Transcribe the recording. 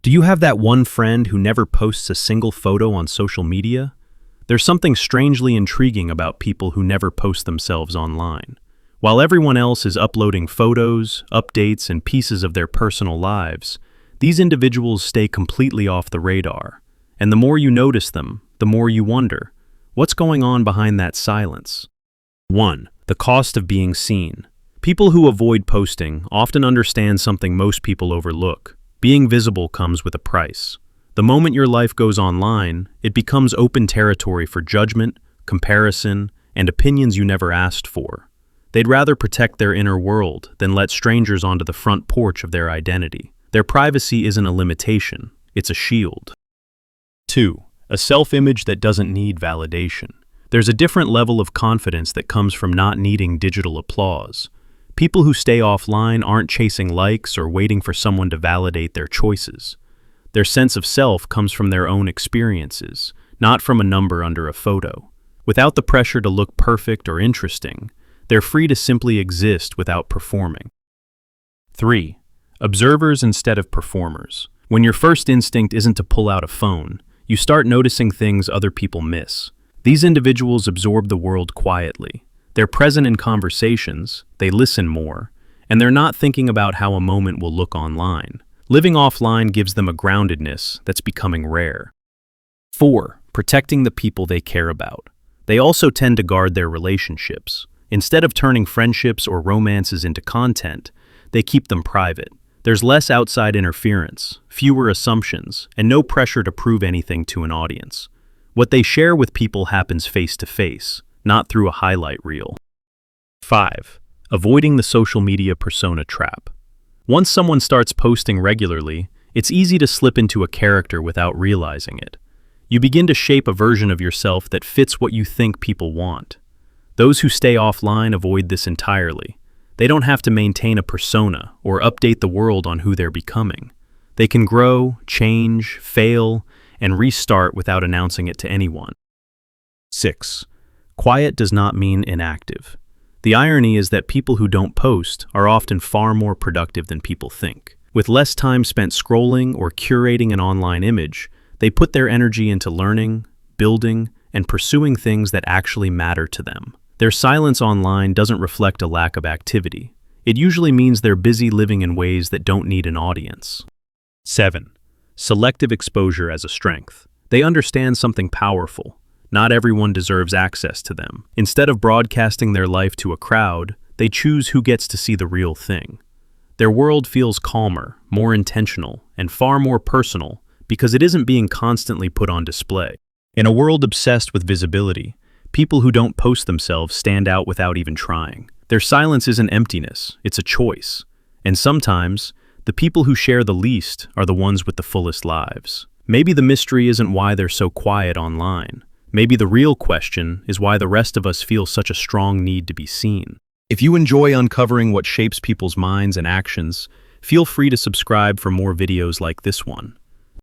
Do you have that one friend who never posts a single photo on social media? There's something strangely intriguing about people who never post themselves online. While everyone else is uploading photos, updates, and pieces of their personal lives, these individuals stay completely off the radar. And the more you notice them, the more you wonder, what's going on behind that silence? 1. The cost of being seen. People who avoid posting often understand something most people overlook. Being visible comes with a price. The moment your life goes online, it becomes open territory for judgment, comparison, and opinions you never asked for. They'd rather protect their inner world than let strangers onto the front porch of their identity. Their privacy isn't a limitation, it's a shield. 2. A self-image that doesn't need validation. There's a different level of confidence that comes from not needing digital applause. People who stay offline aren't chasing likes or waiting for someone to validate their choices. Their sense of self comes from their own experiences, not from a number under a photo. Without the pressure to look perfect or interesting, they're free to simply exist without performing. 3. Observers instead of performers. When your first instinct isn't to pull out a phone, you start noticing things other people miss. These individuals absorb the world quietly. They're present in conversations, they listen more, and they're not thinking about how a moment will look online. Living offline gives them a groundedness that's becoming rare. 4. Protecting the people they care about. They also tend to guard their relationships. Instead of turning friendships or romances into content, they keep them private. There's less outside interference, fewer assumptions, and no pressure to prove anything to an audience. What they share with people happens face to face, not through a highlight reel. 5. Avoiding the social media persona trap. Once someone starts posting regularly, it's easy to slip into a character without realizing it. You begin to shape a version of yourself that fits what you think people want. Those who stay offline avoid this entirely. They don't have to maintain a persona or update the world on who they're becoming. They can grow, change, fail, and restart without announcing it to anyone. 6. Quiet does not mean inactive. The irony is that people who don't post are often far more productive than people think. With less time spent scrolling or curating an online image, they put their energy into learning, building, and pursuing things that actually matter to them. Their silence online doesn't reflect a lack of activity. It usually means they're busy living in ways that don't need an audience. 7. Selective exposure as a strength. They understand something powerful. Not everyone deserves access to them. Instead of broadcasting their life to a crowd, they choose who gets to see the real thing. Their world feels calmer, more intentional, and far more personal because it isn't being constantly put on display. In a world obsessed with visibility, people who don't post themselves stand out without even trying. Their silence isn't emptiness, it's a choice. And sometimes, the people who share the least are the ones with the fullest lives. Maybe the mystery isn't why they're so quiet online. Maybe the real question is why the rest of us feel such a strong need to be seen. If you enjoy uncovering what shapes people's minds and actions, feel free to subscribe for more videos like this one.